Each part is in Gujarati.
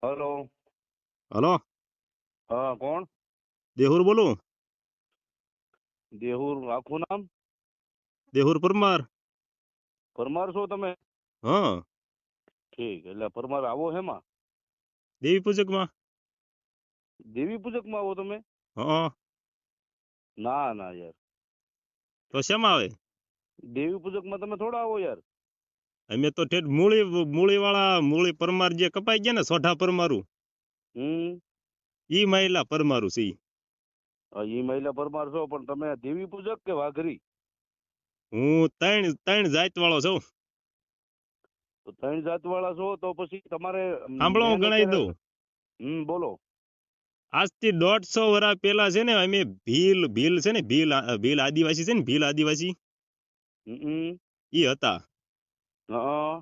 હેલો. હલો, હા, કોણ? દેહુર બોલું. દેહુર આખું નામ? દેહુર પરમાર. પરમાર છો તમે? હા, ઠીક, એટલે પરમાર આવો હેમાં? દેવી પૂજકમાં. દેવી પૂજકમાં આવો તમે? હા, ના ના યાર, તો શેમાં આવે? દેવી પૂજકમાં તમે થોડા આવો યાર. અમે તો ઠેઠ મૂળી વાળા મૂળી પરમાર જે કપાઈ ગયા ને સોઢા પરમારું, હમ. ઈ મહિલા પરમારું છે ઈ. ઈ મહિલા પરમાર છો, પણ તમે દેવી પૂજક કે વાઘરી? હું ત્રણ જાત વાળો છું. તો ત્રણ જાત વાળા છો તો પછી તમારે સાંભળો હું મેન ગણાઈ અત્યારે. દઉં. બોલો. આજથી 150 વર્ષ પેલા છે ને અમે ભીલ છે ને ભીલ આદિવાસી છે ને ભીલ આદિવાસી હમ. ઈ હતા. હા.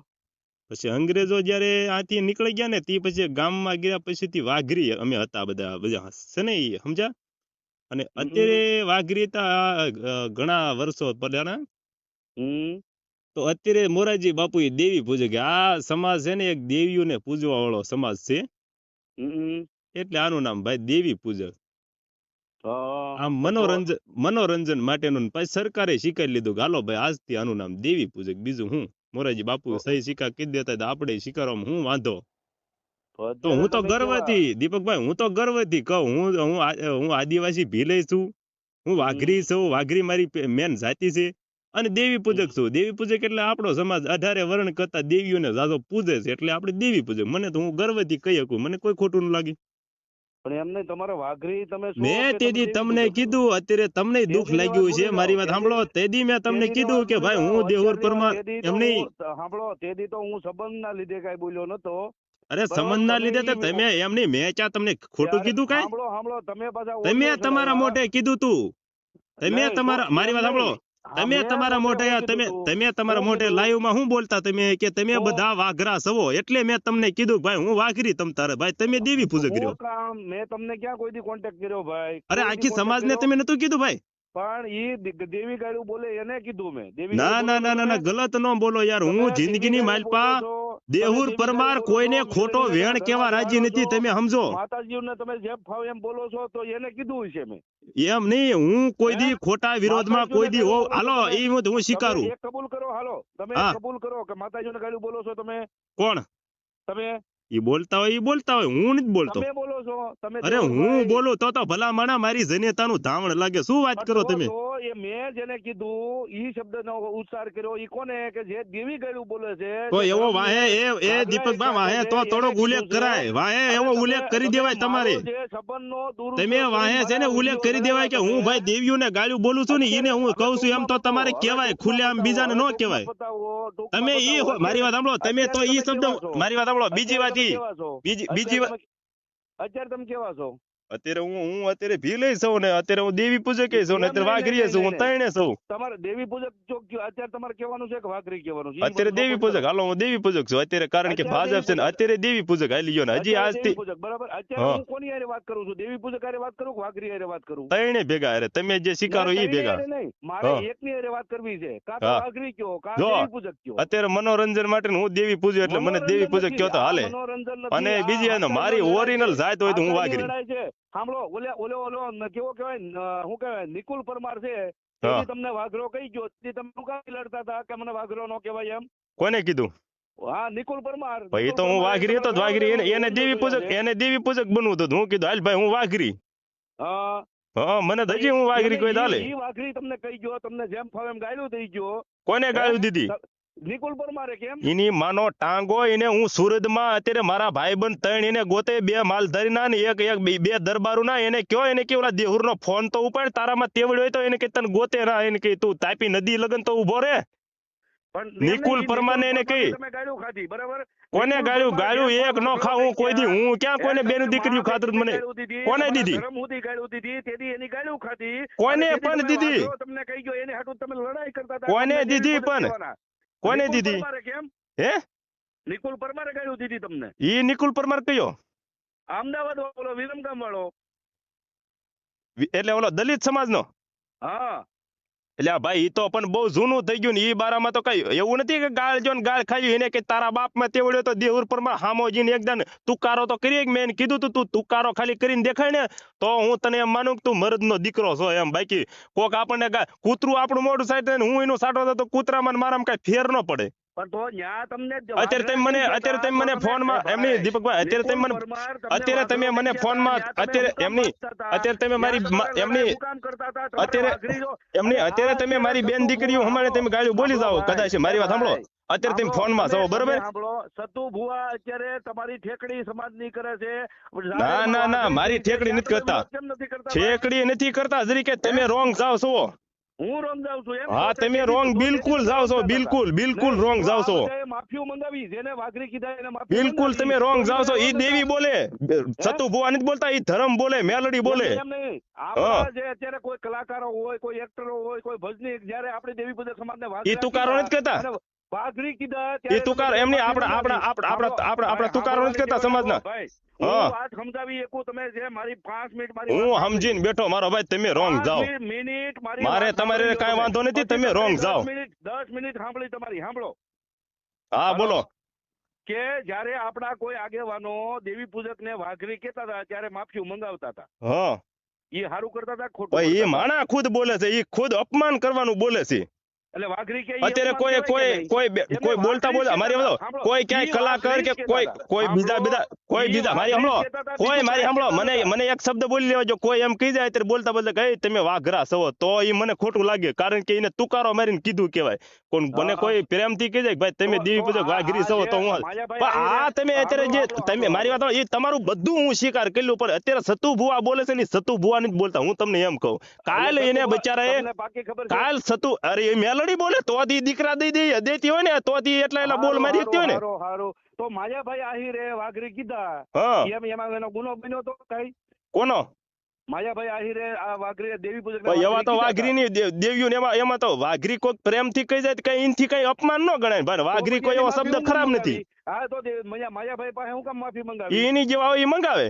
પછી અંગ્રેજો જયારે આથી નીકળી ગયા ને તે પછી ગામમાં ગયા પછી થી વાઘરી અમે હતા બધા બધા છે ને ઈ સમજ્યા. અને અત્યારે હમ. વાઘરી ઘણા વર્ષો પહેલાના. હમ. તો અત્યારે મોરારજી બાપુ એ દેવી પૂજે કે આ સમાજ છે ને એક દેવીઓને પૂજવા વાળો સમાજ છે, હમ. એટલે આનું નામ ભાઈ દેવી પૂજક. હા, આમ પણ તો મનોરંજન માટેનું. પછી સરકારે સ્વીકારી લીધું કે હાલો ભાઈ આજથી આનું નામ દેવી પૂજક. બીજું હું મોરારજી બાપુ સહી સિક્કા કહી દેતા તો આપણે સ્વીકારવામાં હું વાંધો. તો અત્યારે હું તો તમે કેવા. ગર્વથી દીપકભાઈ, હું તો ગર્વથી કહું હું આદિવાસી ભીલે છું, હું હમ. વાઘરી છું, વાઘરી મારી મેન જાતિ છે. અને દેવી પૂજક છું. દેવી પૂજક એટલે આપણો સમાજ 18 વર્ણ કરતા દેવીઓને જાજો પૂજે છે, એટલે આપણે દેવી પૂજક. મને તો હું ગર્વથી કહી શકું, મને કોઈ ખોટું ન લાગે. પણ એમને તમારે વાઘરી તમે છો મેં કે તમે તેથી દેવી તમને પૂજક છો? કીધું, અત્યારે તમને દુઃખ તેદીની વાત લાગ્યું છે ભૂલી જાઓ. મારી વાત સાંભળો. તેથી મેં તમને તેદીની કીધું વાત કે ભૂલી ભાઈ જાઓ. હું દેહુર અત્યારની વાત પરમાર તેદી તો એમ હું નહીં. સાંભળો, તેદી તો હું સંબંધના લીધે કાંઈ બોલ્યો નતો. અરે બરોબર, સંબંધના તમે લીધે તો તમે એમ નહીં, મેં ક્યાં તમને ખોટું યાર કીધું કાંઈ? સાંભળો સાંભળો, તમે પાછા તમે ઓડિયો તમારા ચડાવ્યા. મોઢે કીધું તું. તમે નહીં તો તમારા મારી એમ વાત સાંભળો. નહીં. હા, તમે મેં તમારા મોઢે મોઢે હું કીધું તું? તમે તમારા હું મોઢે કીધું? લાઈવમાં શું બોલતા તમે કે તમે તો બધા વાઘરા સવો, એટલે મેં તમને કીધું ભાઈ હું વાઘરી તમ તારે ભાઈ તમે દેવી પૂજક હું રહ્યો. કામ મેં તમને ક્યાં કોઈ દી કોન્ટેક્ટ કર્યો ભાઈ? અરે કોઈ દી આખી કોન્ટેક્ટ સમાજને કર્યો? તમે નતું કીધું ભાઈ? પણ ઈ દેવી ગાળું બોલે એને કીધું મેં. દેવી ગાળું ના બોલો ના છો ના ના તમે? ના, ગલત ન બોલો યાર. તમે હું દેવી જિંદગીની ગાળું બોલો માલપા છો. તમે દેહુર દેવી ગાળું પરમાર બોલો છો. કોઈને ખોટો મેલડીને તમે વેણ કેવા દરવાજે રાજી વાળો છો. નથી, તમે સમજો. માતાજીને તમે જે ફાવે એમ બોલો છો, તો એને કીધું છે મેં. એમ નહીં, હું કોઈ હે? દી ખોટા વિરોધમાં માતાજીને કોઈ દી ગાળું હોવ, બોલો છો હાલો તમે. એ હું તમે સ્વીકારું. એક કબૂલ કરો. હાલો, તમે એક હા, કબૂલ કરો કે માતાજીને ગાળું બોલો છો તમે. કોણ? તમે એ બોલતા હોય એ બોલતા હોય, હું નથી બોલતો. તમે બોલો છો. તમે અરે હું દેવુરભાઈ. બોલું તો ભલા માણા મારી જનેતાનું ધાવણ લાગે. શું વાત પણ કરો તમે? તો એ મેં જેને કીધું ઈ શબ્દનો ઉચ્ચાર કર્યો ઈ કોને? કે જે દેવી ગાળું બોલે છે, તો જે એવો ધર્મને વાહે એ ઘાઘરા દીપકભાઈ કાઢે વાહે છે, તો એને થોડોક કીધું ઉલ્લેખ છે. કરાય, વાહે અને એવો તમે ઉલ્લેખ કરી તમે દેવાય મારો તમારે. જે સંબંધનો તમે દુરુપયોગ કરીને વાહે છે ને મારા ઉલ્લેખ વિડીયો કરી દેવાય ચડાવ્યા કે તમે. હું ભાઈ દેવીઓને ગાળ્યું બોલું છું ને, એને અત્યારે હું હવે કહું છું એમ ટૂંકમાં તો બતાવો. તમારે હવે કહેવાય, ટૂંકમાં ખુલ્લે આમ બતાવો. બીજાને હવે ન ટૂંકમાં કહેવાય. બતાવો. ટૂંકમાં તમે બતાવો. મારી અત્યારે વાત સાંભળો, તમે તો અત્યારે ઈ તમે શબ્દ કેવા છો? મારી વાત સાંભળો, બીજી અત્યારે વાત તમે ઈ કેવા છો? બીજી વાત. અત્યારે તમે કેવા છો? અત્યારે હું અત્યારે ભીલે છું ને અત્યારે હું દેવી પૂજક છું ને એમ અત્યારે નહીં નહીં વાઘરીએ નહીં છું, નહીં હું નહીં. ત્રણે છું. તમારે દેવી પૂજક અત્યારે તમારે કહેવાનું છે કે વાઘરી કહેવાનું છે? એ અત્યારે બધું દેવી નોકરી પૂજક, કરો. હાલો હું દેવી પૂજક છું અત્યારે, કારણ કે અત્યારે દેવી ભાજપ છે ને પૂજક. અત્યારે દેવી પૂજક હાલી ગયો ને હજી અત્યારે દેવી આજથી. પૂજક બરાબર. અત્યારે હા, હું કોની હારે વાત કરું છું? દેવી પૂજક હારે વાત કરું કે વાઘરી હારે વાત કરું? ત્રણે ભેગા. અરે તમે જે ના, સ્વીકારો ઈ તઈને ભેગા. હારે નહીં. મારે હા એકની હારે વાત કરવી છે. કાં તો હા, વાઘરી કયો, કાં જો દેવી પૂજક કયો. અત્યારે મનોરંજન માટે હું દેવી પૂજ્યો એટલે મને દેવી મનોરંજન પૂજક નથી. કયો તો આ હાલે. મનોરંજન અને નથી. આ બીજી એનો હાચાઈની મારી લડાઈ છે. ઓરિજિનલ જાત હોય તો હું હાચાઈની વાઘરી. લડાઈ છે. સાંભળો, કેવો કહેવાય શું કહેવાય, નિકુલ પરમાર છે. હા, તેથી તમને વાઘરો કહી ગયો. તેથી તમે શું કામ લડતા હતા કે મને વાઘરો નો કહેવાય એમ? કોને કીધું? હા, નિકુલ પરમાર. ભાઈ નિકુલ તો હું પરમાર વાઘરી તમારા હતો, ઘણા વાઘરી બધા એને ઓડિયો દેવી જોયા પૂજક, છે. એને દેવી પૂજક બનવું હતું. હું કીધું હાલ ભાઈ હું વાઘરી. હા. હા, મને તો તો હજી હું વાઘરી એને કોઈ હાલે. ઈ વાઘરી તમને કહી ગયો, તમને જેમ ફાવે એમ ગાયલું થઈ ગયો. કોને હે? ગાળું દીધી? નિકુલ પરમારે કેમ? એની માનો ટાંગો એને હું સુરતમાં અત્યારે મારા ભાઈબંધ ત્રણ એને ગોતે, બે માલધારીના ને એક એક બે દરબારુના, એને કયો એને કે ઓલા દેહુરનો ફોન તો ઉપાડ, તારામાં તેવડ હોય તો એને કે તને ગોતે ના, એને કે તું તાપી નદી લગન તો ઉભો રે. પણ એમ નિકુલ નહીં, પરમારને એને પરમારની કહી તમે ગાળ્યું ખાધી બરાબર. કોને નિકુલ ગાળ્યું? પરમાર ગાળ્યું એક વાર એક નો વાઘરો ખાવું થઈ કોઈ દી, ગયા. હું ક્યાં એને કોઈને બેનું તમને દીકરીયું ખાતર મહાબેટીને મને ગાળ્યું દીધી, કોને તમારા દીધી? ધર્મ સુધી ગાળ્યું દીધી, તેથી એની ગાળ્યું ખાધી. અને કોને તેથી પણ તમે દીધી? વાઘરો તમને કહી ગયો, એની હાટુ તમે લડાઈ કરતા હતા કે કોને અમને દેવી દીધી પૂજક પણ? કહેવાના. કોને નિકુલ દીધી? પરમારે કેમ? હે, નિકુલ પરમારે ગાળ્યું દીધી તમને. ઈ નિકુલ પરમાર કયો? અમદાવાદ વાળો, વિરમગામ વાળો. એટલે ઓલો દલિત સમાજનો? હા. એટલે આ ભાઈ ઈ તો પણ બહુ જૂનું થઈ ગયું ને ઈ બારામાં તો કઈ એવું નથી કે ગાળ જો ને ગાળ ખાઈ એને કે તારા બાપમાં તેવડ્યો તો દેહુર પરમાં હામોજીને એકદમ તુકારો તો કરી મેં એને કીધું તું તુકારો ખાલી કરીને દેખાય ને તો હું તને એમ માનું કે તું મરદનો દીકરો છો એમ. બાકી કોક આપણને કૂતરું આપણું મોઢું સાઈડ ને હું એનું સાટો તો કૂતરામાં ને મારામાં કઈ ફેર ન પડે. પણ તો ન્યા તમને અત્યારે તમે મને ફોનમાં એમની દીપકભાઈ અત્યારે તમે મને ફોનમાં અત્યારે તમે મારી એમની અત્યારે તમે મારી બેન દીકરીઓ હમારે તમે ગાળ્યું બોલી જાઓ કદાચ મારી વાત સાંભળો અત્યારે તમે ફોનમાં છો બરોબર. સતુ ભુવા અત્યારે તમારી ઠેકડી સમાજની કરે છે. ના મારી ઠેકડી નથી કરતા, ઠેકડી નથી કરતા જરી કે તમે રોંગ જાવ છો. હું રોંગ જાઉં છું એમ? હા તમે રોંગ બિલકુલ જાવ છો, બિલકુલ રોંગ જાવ છો. માફીઓ મંગાવી જેને વાઘરી કીધા એને માફી બિલકુલ તમે રોંગ જાવ છો. ઈ દેવી બોલે, સતુ ભુવા નથી બોલતા, ઈ ધર્મ બોલે, મેલડી બોલે. જે અત્યારે કોઈ કલાકારો હોય, કોઈ એક્ટરો હોય, કોઈ ભજની, જયારે આપણી દેવી પૂજક સમાજને ઈ તુકારો નથી કહેતા, વાઘરી કીધા ઈ તુકાર એમની આપણા તુકારો નથી કહેતા સમાજના. હું સમજીને બેઠો મારો ભાઈ, તમે રોંગ જાઓ. મારે તમારે કાંઈ વાંધો નથી, તમે રોંગ જાઓ. 10 મિનિટ સાંભળી તમારી, સાંભળો. હા બોલો. કે જયારે આપણા કોઈ આગેવાનો દેવી પૂજક ને વાઘરી કહેતા હતા ત્યારે માફી મંગાવતા હતા. હા એ સારું કરતા હતા ખોટું? એ માણા ખુદ બોલે છે, એ ખુદ અપમાન કરવાનું બોલે છે. એટલે વાઘરી કે અત્યારે કોઈ બોલતા મારી કોઈ ક્યાંય કલાકાર કે કોઈ બીજા મારી સાંભળો મને એક શબ્દ બોલી લેવા જો કોઈ એમ કહી જાય ત્યારે બોલતા કે તમે વાઘરા છો તો એ મને ખોટું લાગે, કારણ કે એને તુકારો મારીને કીધું કહેવાય. મને કોઈ પ્રેમથી કહી જાય ભાઈ તમે દેવી પૂજક વાઘરી છો તો હું આ તમે અત્યારે જે તમે મારી વાત એ તમારું બધું હું સ્વીકાર કર્યું, પણ અત્યારે સતુ ભુવા બોલે છે ને સતુ ભુવા નથી બોલતા. હું તમને એમ કહું કાલ એને બચારા કાલ સતુ અરે એ મેલડી બોલે તો દીકરા દેતી હોય ને તો એટલા બોલ મારી હોય ને. તો માયાભાઈ આહિરે વાઘરી કીધા એમાં એનો ગુનો બન્યો તો કઈ કોનો? માયાભાઈ આહિરે આ વાઘરી દેવી પૂજક એવા તો વાઘરી ની દેવીઓ ને એમાં તો વાઘરી કોઈ પ્રેમથી કહી જાય કઈ એનથી કઈ અપમાન ન ગણાય ભાઈ. વાઘરી કોઈ એવો શબ્દ ખરાબ નથી. હા તો માયાભાઈ પાસે હું કામ માફી મંગાવી? એની જેવા એ મંગાવે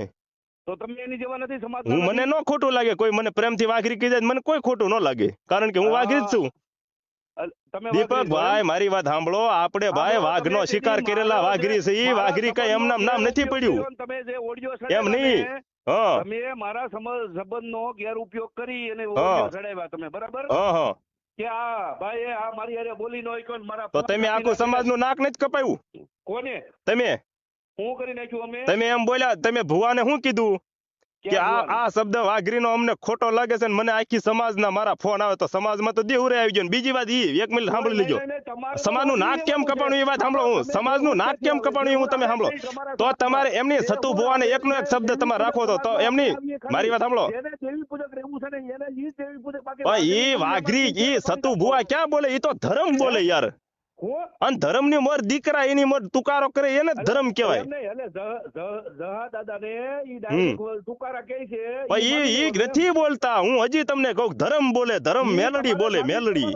તો તમે એની જેવા નથી સમાજ. મને ન ખોટું લાગે કોઈ મને પ્રેમથી વાઘરી કહી જાય, મને કોઈ ખોટું ન લાગે, કારણ કે હું વાઘરી જ છું. દીપકભાઈ મારી વાત સાંભળો, આપણે ભાઈ વાઘનો શિકાર કરેલા વાઘરી છે. ઈ વાઘરી કઈ એમના નામ નથી પડ્યું. તમે જે ઓડિયો એમ નહીં, તમે મારા સંબંધનો ગેરઉપયોગ કરી અને ઓડિયો ચડાવ્યા તમે, બરાબર? કે આ ભાઈ આ મારી હારે બોલી નો મારા તો તમે આખું સમાજનું નાક નથી કપાયું? કોને? તમે. હું કરી નાખ્યું અમે? તમે એમ બોલ્યા, તમે ભુવાને શું કીધું કે આ શબ્દ વાઘરીનો અમને ખોટો લાગે છે, મને આખી સમાજના મારા ફોન આવે તો સમાજમાં તો દેહુરે આવી ગયો. બીજી વાત ઈ એક મિનિટ સાંભળી લેજો, સમાજનું નાક કેમ કપાણું એ વાત સાંભળો. હું સમાજનું નાક કેમ કપાણું હું તમે સાંભળો તો તમારે એમની સતુ ભુવાને એકનો એક શબ્દ તમે રાખો તો એમની મારી વાત સાંભળો. ઈ વાઘરી ઈ સતુ ભુવા ક્યાં બોલે? ઈ તો ધર્મ બોલે યાર. અને ધર્મ ની મર દીકરા એની મર તુકારો કરે એને ધર્મ કહેવાય. ઈ નથી બોલતા, હું હજી તમને કહું ધર્મ બોલે, ધર્મ મેલડી બોલે, મેલડી.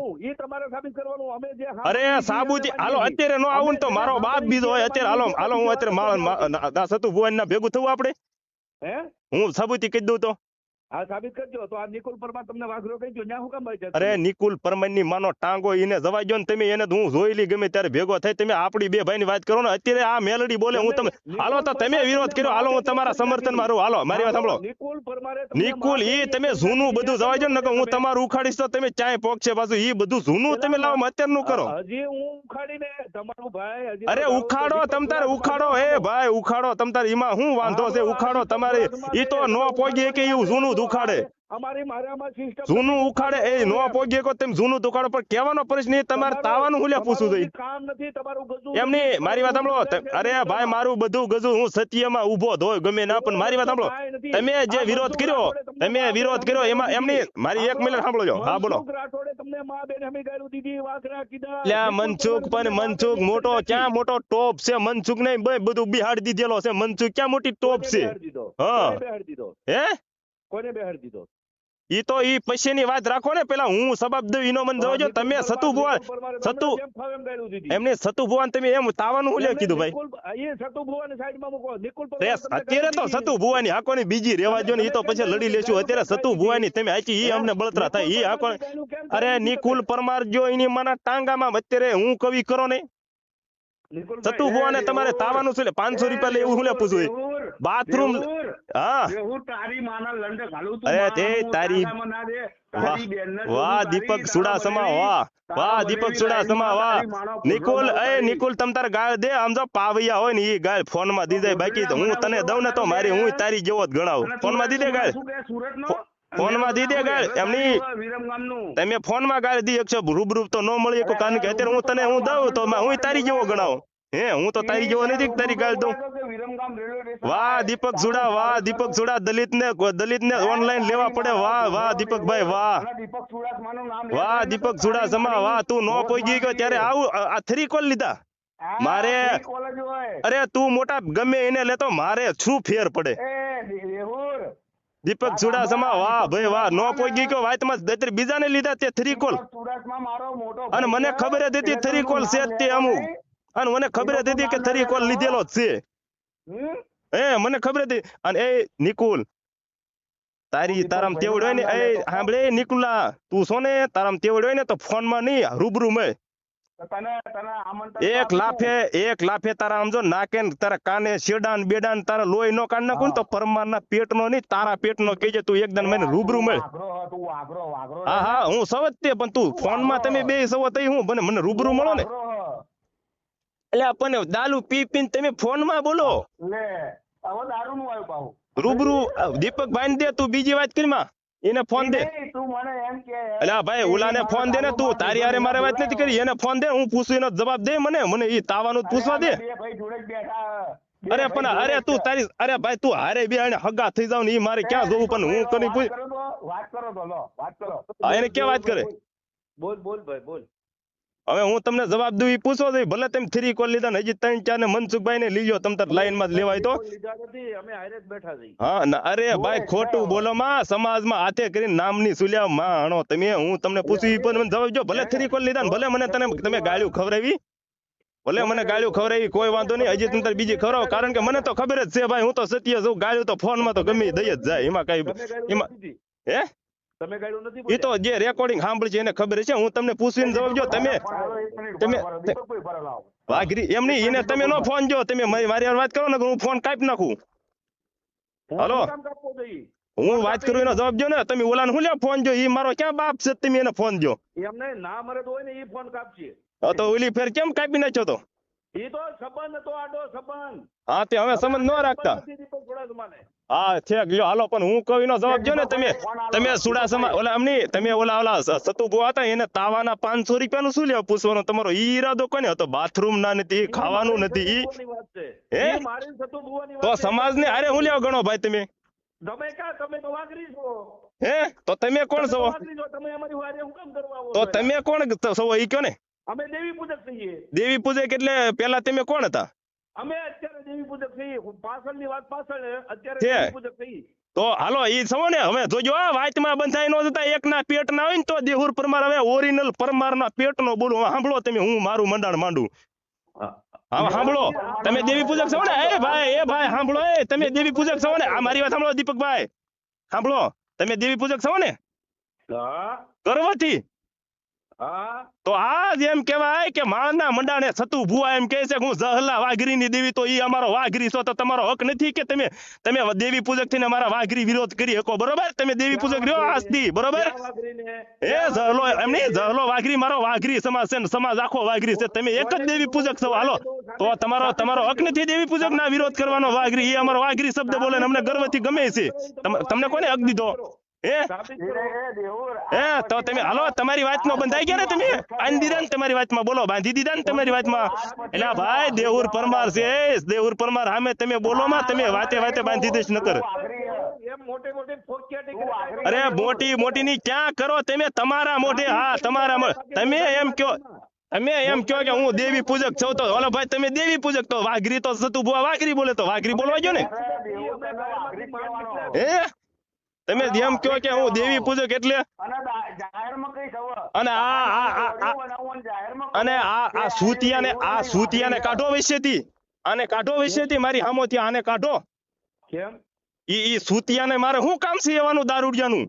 અરે સાબુતી હાલો અત્યારે નો આવું ને તો મારો બાપ બીજો હોય. અત્યારે હાલો હું અત્યારે સતુ ભુવન ના ભેગું થવું આપણે? હું સાબુતી કહી દઉં તો હા સાબિત કરજો. તો આ નિકુલ પરમાર તમને વાઘરો કહી ગયો, ન્યા હું કામ ભાઈ? અરે નિકુલ પરમાર ની માનો ટાંગો એને જવાઈ ગયો ને તમે એને હું જોઈલી ગમે ત્યારે ભેગો થાય. તમે આપણી બે ભાઈ ની વાત કરો ને, અત્યારે આ મેલડી બોલે હું તમે હાલો તો તમે વિરોધ કર્યો, હાલો હું તમારા સમર્થન માં રહું. હાલો મારી વાત સાંભળો, નિકુલ પરમારે નિકુલ ઈ તમે જૂનું બધું જવાઈ ગયો ને, હું તમારું ઉખાડીશ તો તમે ચાય પોકશે પાછું. ઈ બધું જૂનું તમે લાવો અત્યારે નું કરો. હજી હું ઉખાડીને તમારું ભાઈ અરે ઉખાડો તમ તારે ઉખાડો, એ ભાઈ ઉખાડો તમ તારે, એમાં શું વાંધો છે? ઉખાડો તમારે, ઈ તો નો પોગી કે એવું જૂનું ઉખાડે, જૂનું ઉખાડે એ નો પોગી કો તમે જૂનું ઉખાડો. પણ કહેવાનો પ્રશ્ન એ તમારે તાવાનું હું લ્યા પૂછું જોઈએ એમ નહીં. મારી વાત સાંભળો, અરે ભાઈ મારું બધું ગજુ હું સત્યમાં ઉભો ધોય ગમે ના, પણ મારી વાત સાંભળો, તમે જે વિરોધ કર્યો એમાં એમ નહીં. મારી એક મિનિટ સાંભળો છો. હા બોલો. મનસુખ પણ મનસુખ મોટો ક્યાં મોટો ટોપ છે? મનસુખ નહીં બધું બિહાડી દીધેલો છે. મનસુખ ક્યાં મોટી ટોપ છે? હા હે કોને બેહાડી દીધો? ઈ તો ઈ પછીની વાત રાખો ને, પેલા હું સબબ દઉં ઈનો મને જોજો. તમે સતુ ભુવન સતુ એમને સતુ ભુવન તમે એમ તાવાનું હું લે કીધું ભાઈ? એ સતુ ભુવન સાઈડમાં મૂકો. નિકુલ અત્યારે તો સતુ ભુવાની હાકોની બીજી રેવા જો ને, ઈ તો પછી લડી લેશું. અત્યારે સતુ ભુવાની તમે હાચી ઈ અમને બળતરા થાય ઈ હાકો. અરે નિકુલ પરમાર જો એની માના ટાંગામાં અત્યારે હું કવિ કરો ને સતુ ભુવાને તમારે તાવાનું છે 500 રૂપિયા લે એવું હું લે પૂછું બાથરૂમ. હા તારી માના લંડ ઘાલું તું. અરે તે તારી વાહ દીપક સુડાસમા વાહ વાહ દીપક સુડાસમા વાહ. નિકુલ એ નિકુલ તમ તાર ગાળ દે. આમ જો પાવૈયા હોય ને ઈ ગાળ ફોન માં દી જાય. બાકી તો હું તને દઉં ને તો મારી હું તારી જેવો જ ગણાવું. ફોન માં દી દે ગાળ. ફોન માં દી દે ગાળ. એમની તમે ફોન માં ગાળ દી શકશો, રૂબરૂ તો ન મળી શકો. કારણ કે અત્યારે હું તને હું દઉં તો હું તારી જેવો ગણાવું. હે હું તો તારી જેવો નથી તારી ગાળ દઉં. વાહ દીપક સુડા વાહ દીપક સુડા. દલિત ને ઓનલાઈન લેવા પડે. વાહ વાહ દીપકભાઈ વાહ વાહ દીપક સુડાસમા વાહ. તું નો પહોંચી ગયો ત્યારે આવું આ 3 કોલ લીધા મારે. અરે તું મોટા ગમે એને લેતો મારે શું ફેર પડે? દીપક સુડાસમા વાહ ભાઈ વાહ. નો પહોંચી ગયો વાતમાં બીજાને લીધા તે 3 કોલ. અને મને ખબર જ હતી 3 કોલ છે તે અમુક. અને મને ખબર જ હતી કે 3 કોલ લીધેલો જ છે. મને ખબર હતી. અને એ નિકુલ તારામ તેવડ હોય ને એ સાંભળે નિકુલા તું છો ને તારામ તેવડ હોય ને તો ફોન માં નહીં રૂબરૂ માં 1 લાફે તારા આમ જો નાકે તારા કાને શેડાન બેડાન તારા લોહી નો કાઢ નાખું તો પરમાર ના પેટ નો નહીં તારા પેટ નો કહેજે તું એકદમ મને રૂબરૂ મળે. હા હા હું સવત તે પણ તું ફોન માં તમે બે સવત હું મને રૂબરૂ મળો ને. એટલે આપણને દારૂ પી પીને તમે ફોન માં બોલો રૂબરૂ. દીપકભાઈ ને દે તું બીજી વાત કરી માં એને ફોન દે. એટલે ભાઈ ઓલાને ફોન દે ને તું તારી હારે મારે વાત નથી કરી. એને ફોન દે હું પૂછું એનો જવાબ દે મને ઈ તાવાનું પૂછવા દે. અરે પણ અરે તું તારી અરે ભાઈ તું હારે બે હગા થઈ જાવ ને ઈ મારે ક્યાં જોવું પણ હું કરી પૂછ એને ક્યાં વાત કરે? બોલ ભાઈ બોલ. હવે હું તમને જવાબ દઉં ઈ પૂછો છો. ભલે તમે 3 કોલ લીધા ને હજી 3-4 ને મનસુખભાઈ ને લીજો તમ તાર લાઈન માં લેવાય તો. હા અરે ભાઈ ખોટું બોલો માં. સમાજમાં હાથે કરીને નામની સુલ્યા માં હણો તમે. હું તમને પૂછું ઈ પણ મને જવાબ જો. ભલે 3 કોલ લીધા ને ભલે મને તમે ગાળ્યું ખવડાવી. ભલે મને ગાળ્યું ખવડાવી કોઈ વાંધો નહીં. હજી તમે બીજી ખવડાવો કારણ કે મને તો ખબર જ છે ભાઈ હું તો સત્ય છું. ગાળ્યું તો ફોન માં તો ગમે દઈ જ જાય. એમાં કઈ એમાં હે તમે ગાળ્યું નથી. ઈ તો જે રેકોર્ડિંગ સાંભળી છે એને ખબર છે. હું તમને પૂછીને જવાબ જો. તમે વાઘરી એમ નહીં એને તમે નો ફોન જો. તમે મારી વાત કરો ને હું ફોન કાપી નાખું. હાલો હું વાત કરું એનો જવાબ જો ને. તમે ઓલાને હું લે ફોન જો. ઈ મારો ક્યાં બાપ છે તમે એને ફોન જો. એમને ના મરે તો હોય ને ઈ ફોન કાપશે. તો ઓલી ફેર કેમ કાપી નાખ્યો તો? ઈ તો સંબંધ તો આડો સંબંધ. હા તે હવે સંબંધ ન રાખતા. હા છે ગયો હાલો પણ હું કહું એનો જવાબ જો ને. તમે સુડાસમા ઓલા એમની તમે ઓલા સતુ ભુવા હતા એને તાવાના 500 રૂપિયાનું શું લેવા પૂછવાનો તમારો ઈ ઈરાદો કોને હતો? બાથરૂમ ના નથી ખાવાનું નથી ઈ હે તો સમાજ ને અરે હું લેવા ગણો ભાઈ તમે? તમે તો વાઘરી છો. હે તો તમે કોણ છો? તમે અમારી વારે હું કામ કરવા આવો? તો તમે કોણ છો ઈ કયો ને? અમે દેવી પૂજક છીએ. દેવી પૂજક એટલે પેલા તમે કોણ હતા? અમે અત્યારે દેવી પૂજક છીએ. પાછળની વાત પાછળ અત્યારે દેવી પૂજક છીએ. તો હાલો ઈ સવો ને હવે જોજો આ વાતમાં બંધાઈ નો જતા એક ના પેટ ના હોય ને તો દેહુર પરમાર હવે ઓરિજિનલ પરમાર ના પેટ નો બોલું. સાંભળો તમે હું મારું મંડાણ માંડું. હા સાંભળો તમે દેવી પૂજક છો ને? એ ભાઈ સાંભળો એ તમે દેવી પૂજક છો ને? આ મારી વાત સાંભળો દીપકભાઈ સાંભળો તમે દેવી પૂજક છો ને? કરવાથી તો આ એમ કેવાય કે માના મંડાણે સતુ ભુવા એમ કહે છે કે હું જહલા વાઘરીની દેવી. તો ઈ અમારો વાઘરી છો તો તમારો હક નથી કે તમે દેવી પૂજક થઈને અમારા વાઘરી વિરોધ કરી શકો? બરોબર તમે દેવી પૂજક રહ્યો આજથી બરોબર. એ જહલો એમ નહીં જહલો વાઘરી મારો વાઘરી સમાજ છે ને સમાજ આખો વાઘરી છે. તમે એક જ દેવી પૂજક છો. હાલો તો તમારો હક નથી દેવી પૂજક ના વિરોધ કરવાનો. વાઘરી એ અમારો વાઘરી શબ્દ બોલે ને અમને ગર્વથી ગમે છે. તમને કોને હક દીધો? તો તમે હાલો તમારી વાતમાં બંધાઈ ગયા ને તમે આની દીધા ને તમારી વાતમાં બોલો બાંધી દીધા ને તમારી વાતમાં. એટલે ભાઈ દેહુર પરમાર છે દેહુર પરમાર સામે તમે બોલો માં તમે વાતે બાંધી દઈશ નકર. અરે મોટી ની ક્યાં કરો તમે તમારા મોઢે. હા તમારા તમે એમ કયો કે હું દેવી પૂજક છું તો હાલો ભાઈ તમે દેવી પૂજક તો વાઘરી તો સતુ ભુવા વાઘરી બોલે તો વાઘરી બોલવા ગયો ને. હે તમે જેમ કહો કે હું દેવી પૂજક એટલે અને જાહેરમાં કઈ ખબર અને આ સૂતિયાને કાઢો વિશેથી, આને કાઢો વિશેથી મારી સામોથી, આને કાઢો. કેમ ઈ સૂતિયાને મારે શું કામ છે એવાનું દારૂડિયાનું?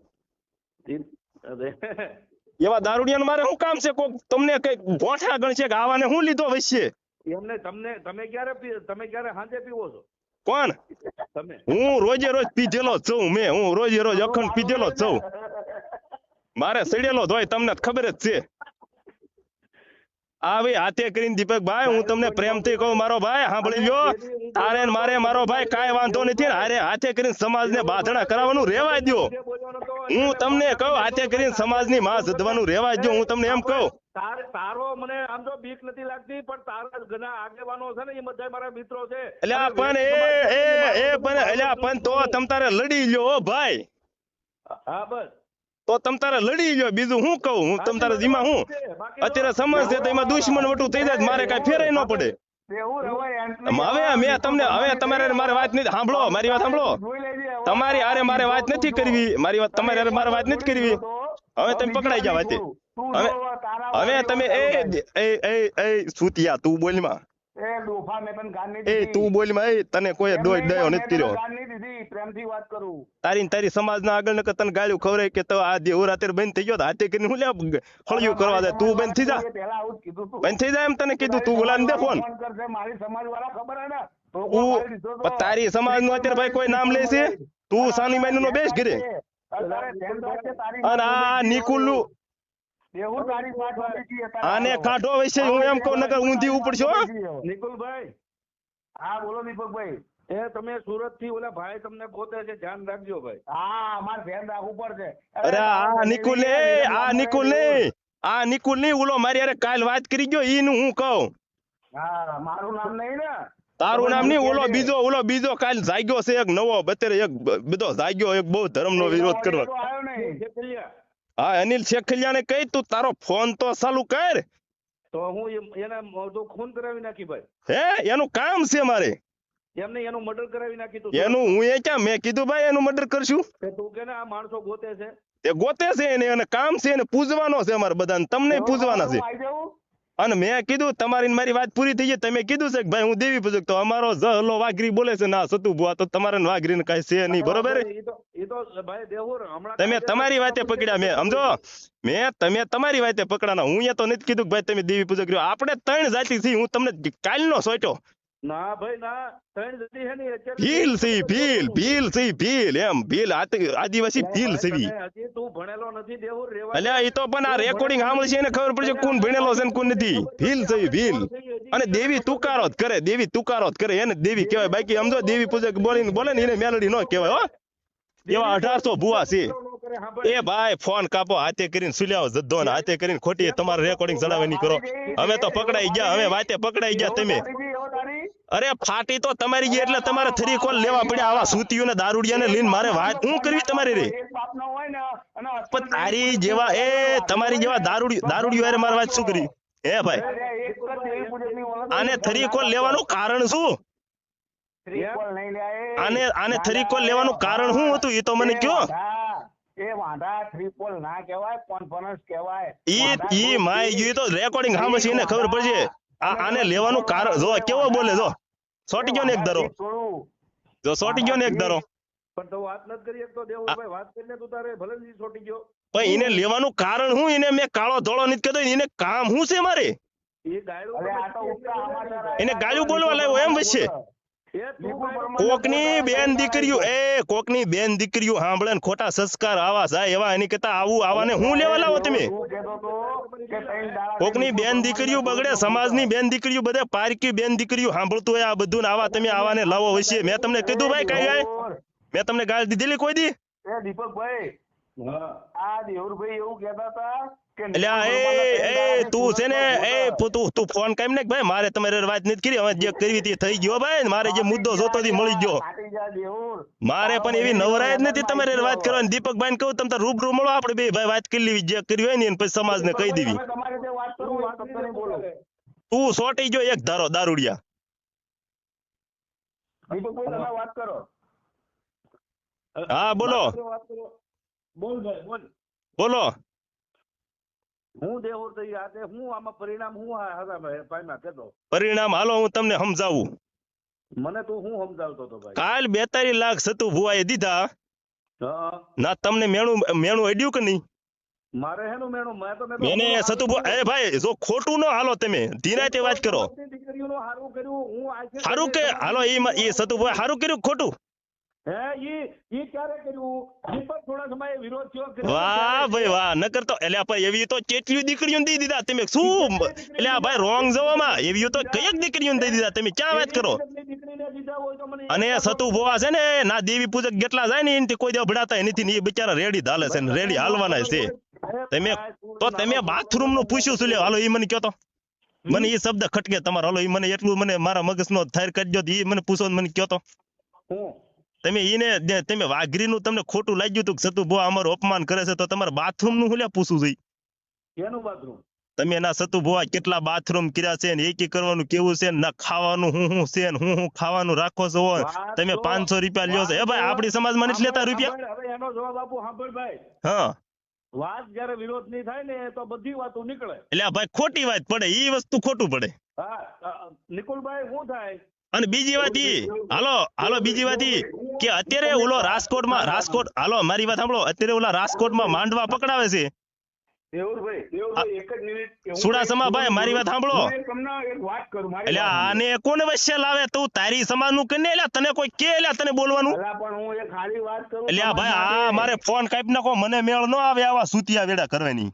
એવા દારૂડિયાનું મારે શું કામ છે? કોક તમને કઈ ગોઠા ગણશે કે આવાને શું લીધો વચ્ચે? એમને તમે ક્યારે સાંજે પીવો છો? કોણ? તમે? હું રોજે રોજ પીધેલો જ છું. હું રોજે રોજ અખંડ પીધેલો જ છું. મારે સડેલો જ હોય, તમને ખબર જ છે. આ ભાઈ હાથે કરીને દીપકભાઈ, હું તમને પ્રેમથી કહું મારો ભાઈ, સાંભળી લ્યો, તારે ને મારે મારો ભાઈ કાંઈ વાંધો નથી. હારે હાથે કરીને સમાજને બાંધણા કરાવવાનું રહેવા દો. હું તમને કહું, હાથે કરીને સમાજની માં જદવાનું રહેવા દો. હું તમને એમ કહું, તારો મને આમ તો બીક નથી લાગતી, પણ તારા ઘણા આગેવાનો છે ને, એ બધા મારા મિત્રો છે. એટલે પણ તો તમ તારે લડી લ્યો હો ભાઈ. હા બસ તો તમ તારે લડી લ્યો, બીજું શું કહું હું તમ તારે? જીમાં હું અત્યારે સમજ છે તો એમાં દુશ્મન વટું થઈ જાય, મારે કઈ ફેરાય ન પડે. હવે તમારે મારે વાત નથી સાંભળો, મારી વાત સાંભળો. તમારી હારે મારે વાત નથી કરવી, મારી વાત તમારી હારે મારે વાત નથી કરવી. હવે તમે પકડાઈ જાવ વાતે. હવે તમે એ સૂતિયા તું બોલમાં, તું બોલમાં, તને કોઈ દયો નથી કર્યો. તારી સમાજના આગળ નકર તને ગાળ્યું ખવરાય કે તો આ દેવર અત્યારે બંધ થઈ ગયો, હાથે કરીને હું લે હળિયું કરવા જાય. તું બંધ થઈ જા, બંધ થઈ જાય એમ તને કીધું. તું બોલાને દે ફોન. તારી સમાજ નું અત્યારે ભાઈ કોઈ નામ લે છે? તું સાની માની નો બેસ ઘરે. અને આ નિકુલ નું આને કાઢો વિશે હું એમ કહું, નકર ઊંધી ઉપડશો. નિકુલભાઈ. હા બોલો દીપકભાઈ. એ તમે સુરત થી ઓલા ભાઈ તમને ગોતે છે, ધ્યાન રાખજો ભાઈ. હા અમારે ધ્યાન રાખવું પડશે. અરે આ નિકુલ ને ઓલો મારી હારે કાલ વાત કરી ગયો, ઈ નું હું કહું. હા મારું નામ નહીં ને. તારું નામ નહીં, ઓલો બીજો કાલ જાગ્યો છે એક નવો, અત્યારે એક બધો જાગ્યો, એક બહુ ધર્મ નો વિરોધ કરવા. હા અનિલ શેખલિયા ને કઈ, તું તારો ફોન તો ચાલુ કર. તો હું એને ખૂન કરાવી નાખી ભાઈ. હે એનું કામ છે મારે? એમને એનું મર્ડર કરાવી નાખી તું. એનું હું એ ક્યાં મેં કીધું ભાઈ એનું મર્ડર કરશું? તું કે આ માણસો ગોતે છે, એ ગોતે છે એને કામ છે, એને પૂજવાનો છે અમારે બધાને, તમને પૂજવાના છે. અને મેં કીધું તમારી મારી વાત પૂરી થઈ ગઈ. તમે કીધું છે કે ભાઈ હું દેવી પૂજક, તો અમારો જહલો વાઘરી બોલે છે ના સતુ બુઆ, તો તમારે વાઘરીને કઈ છે નહીં, બરોબર? તમે તમારી વાતે પકડ્યા, મેં સમજો તમે તમારી વાતે પકડાના. હું એ તો નથી કીધું કે ભાઈ તમે દેવી પૂજક રહ્યો. આપણે 3 જાતિ છીએ, હું તમને કાલનો સોટ્યો. ના ભાઈ ના, 3 જાતિ છે ને ભીલ છે, ભીલ એમ ભીલ આદિવાસી ભીલ છે. હજી તું ભણેલો નથી દેવું રેવા. અલ્યા એ તો પણ આ રેકોર્ડિંગ સાંભળશે એને ખબર પડશે કોણ ભણેલો છે ને કોણ નથી. ભીલ છે ભીલ. અને દેવી તુકારો જ કરે, એને દેવી કહેવાય. બાકી સમજો દેવી પૂજક બોલે ને એને મેલડી નો કહેવાય હો. એવા 1800 ભુવા છે. એ ભાઈ ફોન કાપો, હાથે કરીને સુલ્યાઓ જદ્દો ને હાથે કરીને ખોટી તમારે રેકોર્ડિંગ ચલાવવાની કરો. હવે તો પકડાઈ ગયા, હવે વાતે પકડાઈ ગયા તમે. અરે ફાટી તો તમારી ગઈ એટલે તમારે 3 કોલ લેવા પડ્યા. આવા સૂતીઓને દારૂડિયાને લઈને મારે વાત હું કરવી તમારી રે? પણ તારી જેવા તમારી જેવા દારૂડિયો હારે મારે વાત શું કરી? હે ભાઈ આને 3 કોલ લેવાનું કારણ શું? આને 3 કોલ લેવાનું કારણ શું હતું એ તો મને કયો. એ વાંધા 3 કોલ ના કહેવાય, કોન્ફરન્સ કહેવાય. ઈ માય ગયું તો રેકોર્ડિંગ સાંભળશે એને ખબર પડશે. આને લેવાનું કારણ જો કેવો બોલે, જો સોટી ગયો ને એક ધારો, જો સોટી ગયો ને એક ધારો. પણ તો વાત નથી કરી એક તો દેવભાઈ, વાત કરીને તું તારે ભલે જ સોટી ગયો. પણ એને લેવાનું કારણ શું? એને મેં કાળો ધોળો નથી કહેતો, એને કામ શું છે મારે? એને ગાળું બોલવા લાવ્યો એમ વચ્ચે. કોકની બેન દીકરીઓ સાંભળે ને ખોટા સંસ્કાર આવા જાય એવા, એની કરતા આવાને હું લેવા લાવો તમે? કોકની બેન દીકરીઓ બગડે, સમાજની બેન દીકરીઓ બધે પારકી બેન દીકરીઓ સાંભળતું હોય આ બધું, આવા તમે આવાને લાવો વચ્ચે. મેં તમને કીધું ભાઈ કઈ ગાય મેં તમને ગાળ દીધેલી કોઈ દી? દીપકભાઈ આ દેવરભાઈ એવું કહેતા હતા એટલે તું છે ને તું ફોન કેમ ને ભાઈ મારે તમારે વાત નથી કરી. હવે જે કરવી તે થઈ ગયો ભાઈ, મારે જે મુદ્દો જોતો મળી ગયો. મારે પણ એવી નવરાય જ નથી તમારે વાત કરવાની. દીપકભાઈ ને કહું તમે રૂબરૂ મળો, આપણે બે ભાઈ વાત કરી લેવી, જે કરવી હોય ને પછી સમાજ ને કહી દેવી. તું સોટી ગયો એક ધારો દારૂડિયા. વાત કરો. હા, બોલો. વાત કરો. બોલ ભાઈ બોલ. બોલો. હું દેવું તો આ તે હું આમાં પરિણામ હું હતા ભાઈ પામ્યા કેતો પરિણામ હાલો હું તમને સમજાવું. મને તું હું સમજાવતો હતો ભાઈ. કાલ 42 લાખ સતુ ભુવાએ દીધા. હા ના તમને મેણું અડ્યું કે નહીં? મારે હેનું મેણું મેં તો મેને સતુ ભુવા, અરે ભાઈ જો ખોટું ન હાલો, તમે ધીરાતે વાત કરો. દીકરીઓનું હારું કર્યું હું આજે સારું કે હાલો ઈ સતુ ભુવા સારું કર્યું કે ખોટું? હે ઈ ક્યારે કર્યું? ઈ પણ થોડા સમયે વિરોધ થયો. વાહ ભાઈ વાહ, નકર તો એટલે ભાઈ એવી તો કેટલી દીકરીઓને દઈ દીધા તમે શું? એટલે આ ભાઈ રોંગ જવામાં એવી તો કઈક દીકરીઓને દઈ દીધા તમે ક્યાં વાત કરો? દીકરીને દીધા હોય તો મને અને સતુ ભુવા છે ને ના દેવી પૂજક જેટલા જાય ને એનાથી કોઈ દેવ ભડાતા નથી ને એ બિચારા રેડી હાલે છે ને રેડી હાલવાના છે. તમે બાથરૂમ નું પૂછ્યું છું લ્યો, હાલો ઈ મને કયો તો. મને ઈ શબ્દ ખટકે તમારો, હાલો ઈ મને એટલું મને મારા મગજનો થાર કરજો ઈ મને પૂછો મને કયો તો. તમે તમે વાઘરીનું તમને ખોટું લાગ્યું હતું કે સતુ ભુવા અમારું અપમાન કરે છે તો તમારે બાથરૂમ નું હું પૂછવું જોઈએ? કેનું બાથરૂમ? તમે ના સતુ ભુવા કેટલા બાથરૂમ કર્યા છે ને એકી કરવાનું કેવું છે ને ના ખાવાનું હું છે ને હું ખાવાનું રાખો છો? તમે 500 રૂપિયા લ્યો છો. એ ભાઈ આપણી સમાજમાં નથી લેતા રૂપિયા? હવે એનો જવાબ આપું સાંભળ ભાઈ. હા, વાત જયારે વિરોધ ની થાય ને તો બધી વાતો નીકળે. એટલે ભાઈ ખોટી વાત પડે, ઈ વસ્તુ ખોટું પડે. હા નિકુલભાઈ શું થાય? અને બીજી વાત ઈ, હાલો બીજી વાત ઈ કે અત્યારે ઓલો રાજકોટમાં હાલો મારી વાત સાંભળો, અત્યારે ઓલા રાજકોટમાં માંડવા પકડાવે છે. દેવરભાઈ એક જ મિનિટ. સુડાસમા ભાઈ મારી વાત સાંભળો. તમને એક વાત કરું મારી. એટલે આને કોને વચ્ચે લાવે? તું તારી સમાજ નું કરીને એટલે તને કોઈ કે એટલે તને બોલવાનું? પણ હું એક ખાલી વાત કરું. એટલે ભાઈ આ મારે ફોન કાપી નાખો, મને મેળ ન આવે આવા સુતિયા વેડા કરવાની.